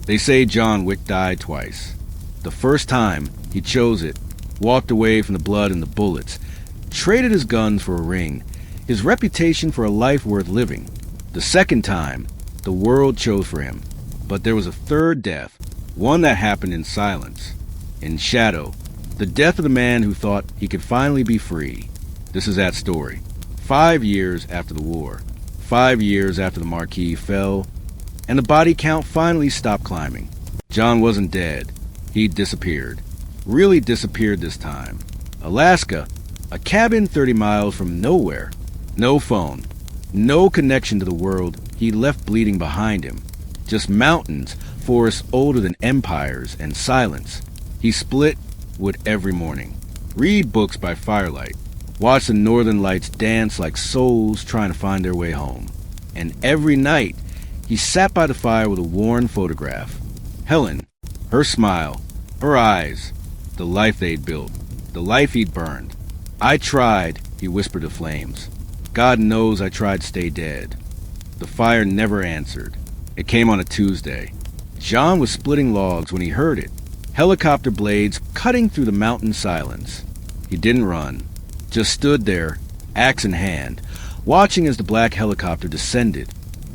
They say John Wick died twice. The first time, he chose it, walked away from the blood and the bullets, traded his guns for a ring, his reputation for a life worth living. The second time, the world chose for him. But there was a third death, one that happened in silence, in shadow, the death of the man who thought he could finally be free. This is that story. 5 years after the war, 5 years after the marquee fell, and the body count finally stopped climbing. John wasn't dead. He'd disappeared. Really disappeared this time. Alaska, a cabin 30 miles from nowhere. No phone. No connection to the world he left bleeding behind him. Just mountains, forests older than empires, and silence. He split wood every morning. Read books by firelight. Watch the northern lights dance like souls trying to find their way home. And every night, he sat by the fire with a worn photograph. Helen, her smile, her eyes, the life they'd built, the life he'd burned. I tried, he whispered to flames. God knows I tried to stay dead. The fire never answered. It came on a Tuesday. John was splitting logs when he heard it. Helicopter blades cutting through the mountain silence. He didn't run, just stood there, axe in hand, watching as the black helicopter descended.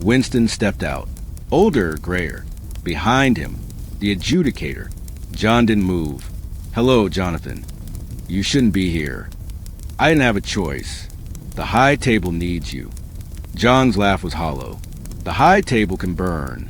Winston stepped out, older, grayer. Behind him, the adjudicator. John didn't move. Hello, Jonathan. You shouldn't be here. I didn't have a choice. The high table needs you. John's laugh was hollow. The high table can burn.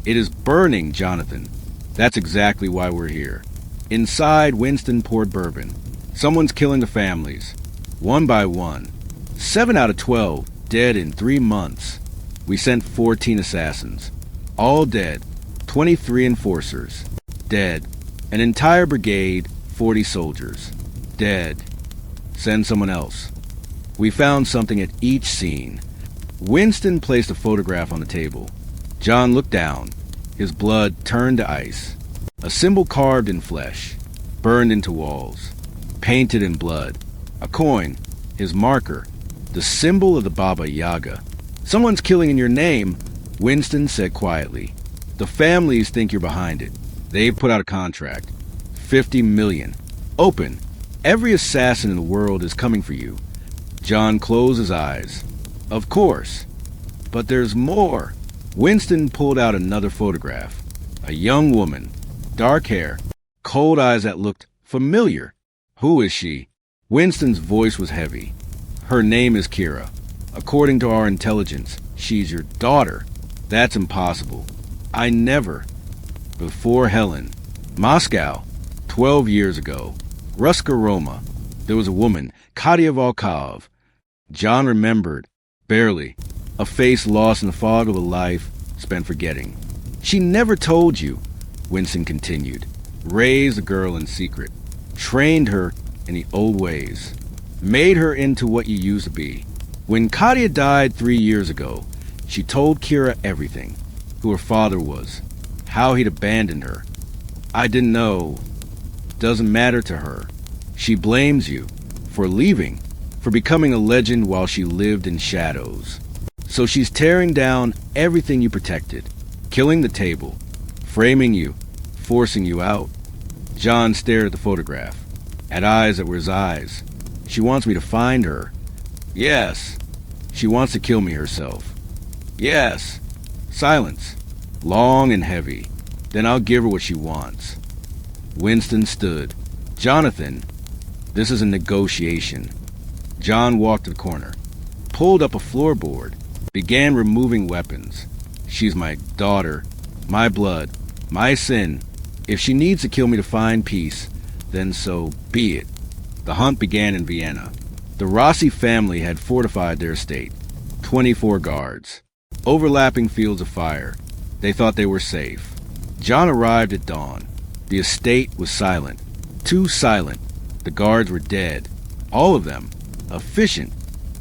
It is burning, Jonathan. That's exactly why we're here. Inside, Winston poured bourbon. Someone's killing the families. One by one. 7 out of 12 dead in 3 months. We sent 14 assassins. All dead. 23 enforcers. Dead. An entire brigade, 40 soldiers. Dead. Send someone else. We found something at each scene. Winston placed a photograph on the table. John looked down. His blood turned to ice. A symbol carved in flesh, burned into walls, painted in blood. A coin, his marker, the symbol of the Baba Yaga. Someone's killing in your name, Winston said quietly. The families think you're behind it. They've put out a contract. 50 million. Open. Every assassin in the world is coming for you. John closed his eyes. Of course. But there's more. Winston pulled out another photograph. A young woman, dark hair, cold eyes that looked familiar. Who is she? Winston's voice was heavy. Her name is Kira. According to our intelligence, she's your daughter. That's impossible. I never. Before Helen. Moscow. 12 years ago. Ruska Roma. There was a woman, Katia Volkov. John remembered. Barely. A face lost in the fog of a life spent forgetting. She never told you, Winston continued. Raised the girl in secret. Trained her in the old ways. Made her into what you used to be. When Katia died 3 years ago, she told Kira everything. Who her father was. How he'd abandoned her. I didn't know. Doesn't matter to her. She blames you for leaving, for becoming a legend while she lived in shadows. So she's tearing down everything you protected, killing the table, framing you, forcing you out. John stared at the photograph, at eyes that were his eyes. She wants me to find her. Yes. She wants to kill me herself. Yes. Silence. Long and heavy. Then I'll give her what she wants. Winston stood. Jonathan, this is a negotiation. John walked to the corner, pulled up a floorboard, began removing weapons. She's my daughter, my blood, my sin. If she needs to kill me to find peace, then so be it. The hunt began in Vienna. The Rossi family had fortified their estate. 24 guards. Overlapping fields of fire. They thought they were safe. John arrived at dawn. The estate was silent. Too silent. The guards were dead. All of them. Efficient.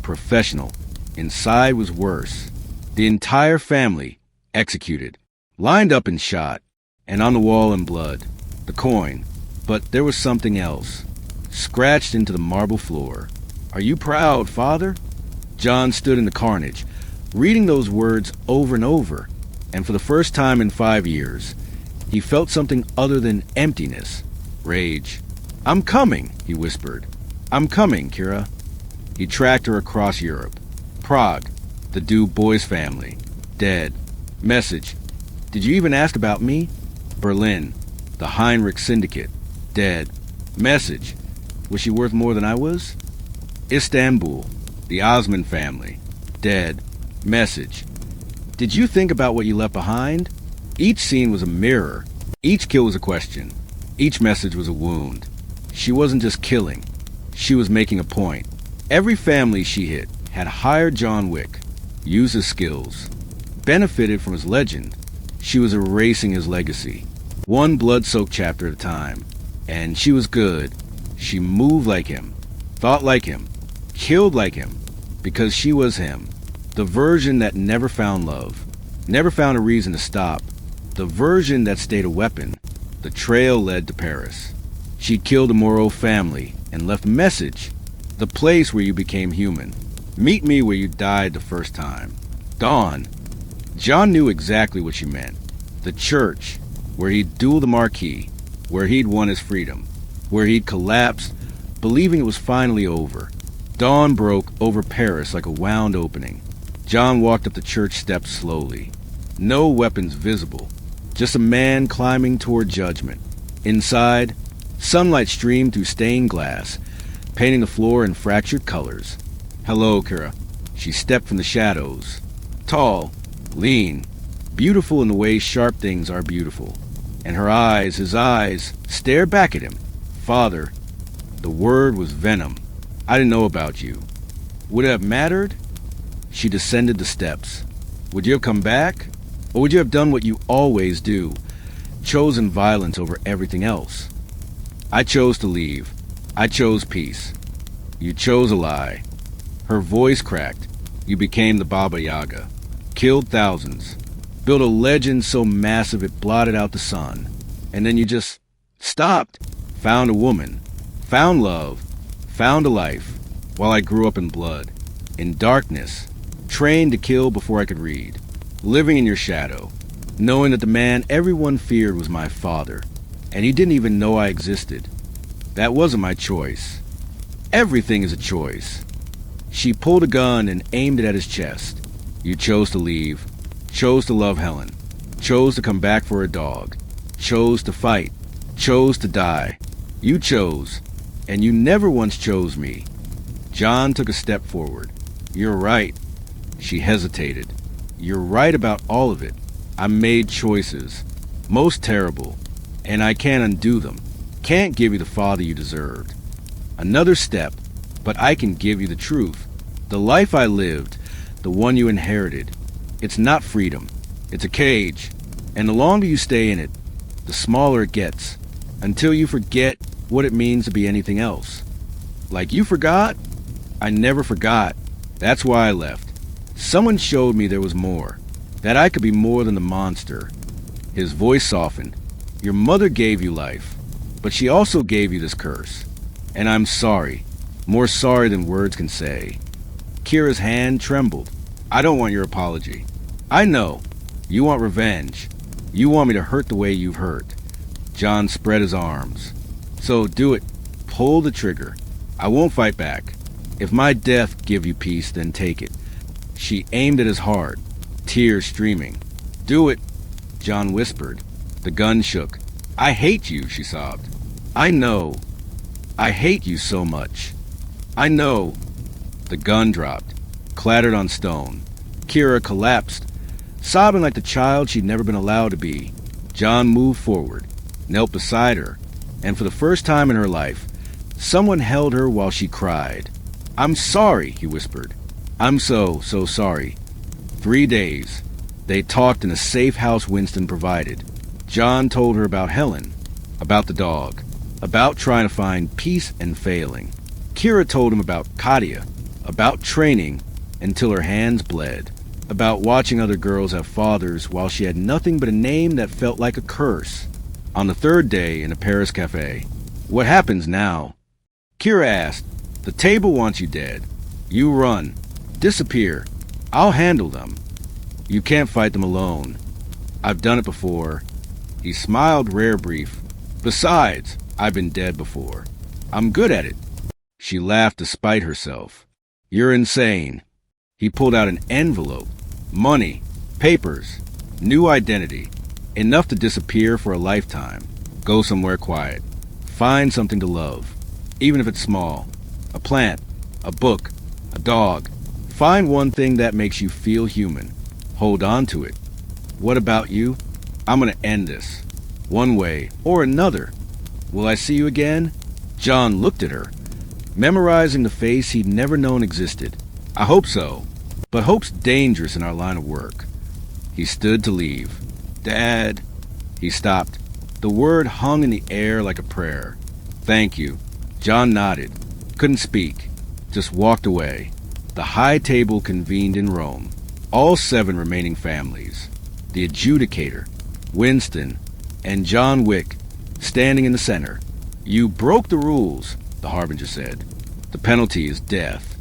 Professional. Inside was worse. The entire family executed. Lined up and shot. And on the wall in blood. The coin. But there was something else. Scratched into the marble floor. Are you proud, Father? John stood in the carnage, reading those words over and over. And for the first time in 5 years, he felt something other than emptiness, rage. "I'm coming," he whispered. "I'm coming, Kira." He tracked her across Europe. Prague, the Du Bois family, dead. Message: "Did you even ask about me?" Berlin, the Heinrich syndicate, dead. Message: "Was she worth more than I was?" Istanbul, the Osman family, dead. Message: "Did you think about what you left behind?" Each scene was a mirror. Each kill was a question. Each message was a wound. She wasn't just killing. She was making a point. Every family she hit had hired John Wick, used his skills, benefited from his legend. She was erasing his legacy, one blood-soaked chapter at a time. And she was good. She moved like him, thought like him, killed like him, because she was him. The version that never found love, never found a reason to stop. The version that stayed a weapon. The trail led to Paris. She killed a Moreau family and left a message. The place where you became human. Meet me where you died the first time. Dawn. John knew exactly what she meant. The church, where he'd dueled the Marquis, where he'd won his freedom, where he'd collapsed, believing it was finally over. Dawn broke over Paris like a wound opening. John walked up the church steps slowly. No weapons visible, just a man climbing toward judgment. Inside, sunlight streamed through stained glass, painting the floor in fractured colors. "Hello, Kira." She stepped from the shadows. Tall, lean, beautiful in the way sharp things are beautiful. And her eyes, his eyes, stared back at him. "Father." The word was venom. "I didn't know about you." "Would it have mattered?" She descended the steps. "Would you have come back? Or would you have done what you always do, chosen violence over everything else?" "I chose to leave. I chose peace." "You chose a lie." Her voice cracked. "You became the Baba Yaga. Killed thousands. Built a legend so massive it blotted out the sun. And then you just stopped. Found a woman. Found love. Found a life. While I grew up in blood. In darkness. Trained to kill before I could read. Living in your shadow. Knowing that the man everyone feared was my father. And he didn't even know I existed. That wasn't my choice. Everything is a choice." She pulled a gun and aimed it at his chest. "You chose to leave. Chose to love Helen. Chose to come back for a dog. Chose to fight. Chose to die. You chose. And you never once chose me." John took a step forward. "You're right." She hesitated. "You're right about all of it. I made choices. Most terrible. And I can't undo them. Can't give you the father you deserved. Another step, but I can give you the truth. The life I lived, the one you inherited. It's not freedom. It's a cage. And the longer you stay in it, the smaller it gets, until you forget what it means to be anything else." "Like you forgot?" "I never forgot. That's why I left. Someone showed me there was more. That I could be more than the monster." His voice softened. "Your mother gave you life, but she also gave you this curse. And I'm sorry. More sorry than words can say." Kira's hand trembled. "I don't want your apology. I know. You want revenge. You want me to hurt the way you've hurt." John spread his arms. "So do it. Pull the trigger. I won't fight back. If my death give you peace, then take it." She aimed at his heart, tears streaming. "Do it," John whispered. The gun shook. "I hate you," she sobbed. "I know. I hate you so much. I know." The gun dropped, clattered on stone. Kira collapsed, sobbing like the child she'd never been allowed to be. John moved forward, knelt beside her, and for the first time in her life, someone held her while she cried. "I'm sorry," he whispered. "I'm so sorry." 3 days. They talked in a safe house Winston provided. John told her about Helen, about the dog, about trying to find peace and failing. Kira told him about Katia, about training until her hands bled, about watching other girls have fathers while she had nothing but a name that felt like a curse. On the 3rd day in a Paris cafe, "What happens now?" Kira asked. "The table wants you dead. You run. Disappear. I'll handle them." "You can't fight them alone." I've done it before. He smiled rare brief. Besides, I've been dead before. I'm good at it. She laughed despite herself. You're insane. He pulled out an envelope. Money. Papers. New identity. Enough to disappear for a lifetime. Go somewhere quiet. Find something to love. Even if it's small. A plant. A book. A dog. Find one thing that makes you feel human. Hold on to it. What about you? I'm gonna end this. One way or another. Will I see you again? John looked at her, memorizing the face he'd never known existed. I hope so, but hope's dangerous in our line of work. He stood to leave. Dad. He stopped. The word hung in the air like a prayer. Thank you. John nodded. Couldn't speak. Just walked away. The high table convened in Rome. All 7 remaining families. The adjudicator, Winston, and John Wick, standing in the center. You broke the rules, the harbinger said. The penalty is death.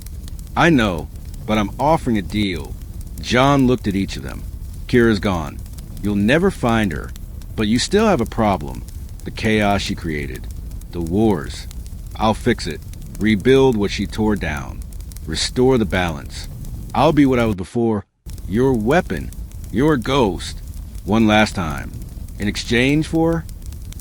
I know, but I'm offering a deal. John looked at each of them. Kira's gone. You'll never find her, but you still have a problem. The chaos she created. The wars. I'll fix it. Rebuild what she tore down. Restore the balance. I'll be what I was before. Your weapon. Your ghost. One last time. In exchange for?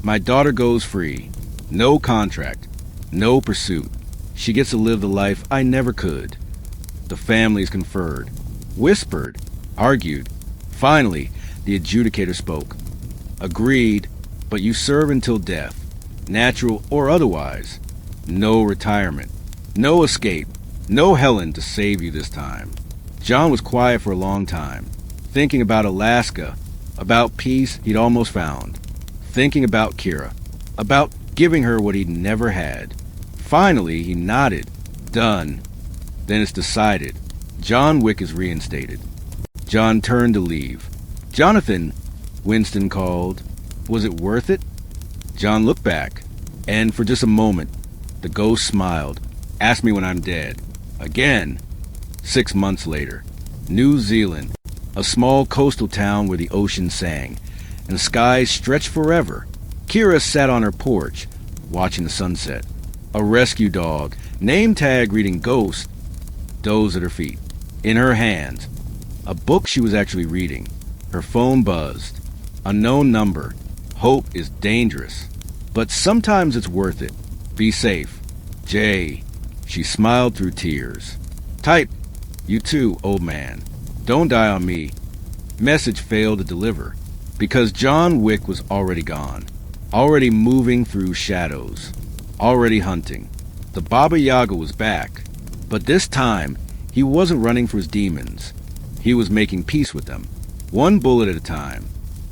My daughter goes free. No contract. No pursuit. She gets to live the life I never could. The families conferred. Whispered. Argued. Finally, the adjudicator spoke. Agreed, but you serve until death. Natural or otherwise. No retirement. No escape. No Helen to save you this time. John was quiet for a long time, thinking about Alaska, about peace he'd almost found, thinking about Kira, about giving her what he'd never had. Finally, he nodded. Done. Then it's decided. John Wick is reinstated. John turned to leave. Jonathan, Winston called. Was it worth it? John looked back, and for just a moment, the ghost smiled. Ask me when I'm dead. Again. 6 months later. New Zealand. A small coastal town where the ocean sang, and skies stretched forever. Kira sat on her porch, watching the sunset. A rescue dog, name tag reading Ghost, dozed at her feet. In her hands, a book she was actually reading. Her phone buzzed. Unknown number. Hope is dangerous, but sometimes it's worth it. Be safe. Jay. She smiled through tears. Type. You too, old man. Don't die on me. Message failed to deliver, because John Wick was already gone. Already moving through shadows. Already hunting. The Baba Yaga was back, but this time, he wasn't running for his demons. He was making peace with them, one bullet at a time,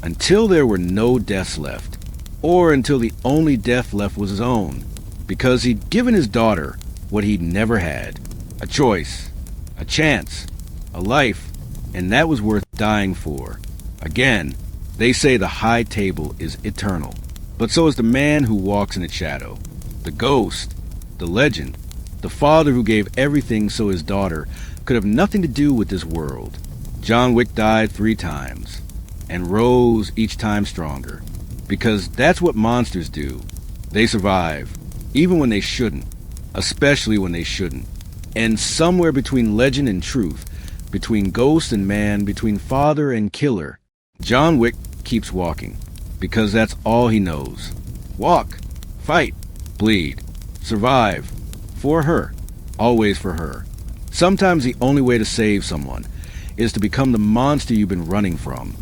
until there were no deaths left, or until the only death left was his own, because he'd given his daughter what he'd never had. A choice, a chance, a life, and that was worth dying for. Again, they say the high table is eternal, but so is the man who walks in its shadow. The ghost, the legend, the father who gave everything so his daughter could have nothing to do with this world. John Wick died 3 times, and rose each time stronger, because that's what monsters do. They survive, even when they shouldn't, especially when they shouldn't. And somewhere between legend and truth, between ghost and man, between father and killer, John Wick keeps walking, because that's all he knows. Walk, fight, bleed, survive, for her, always for her. Sometimes the only way to save someone is to become the monster you've been running from.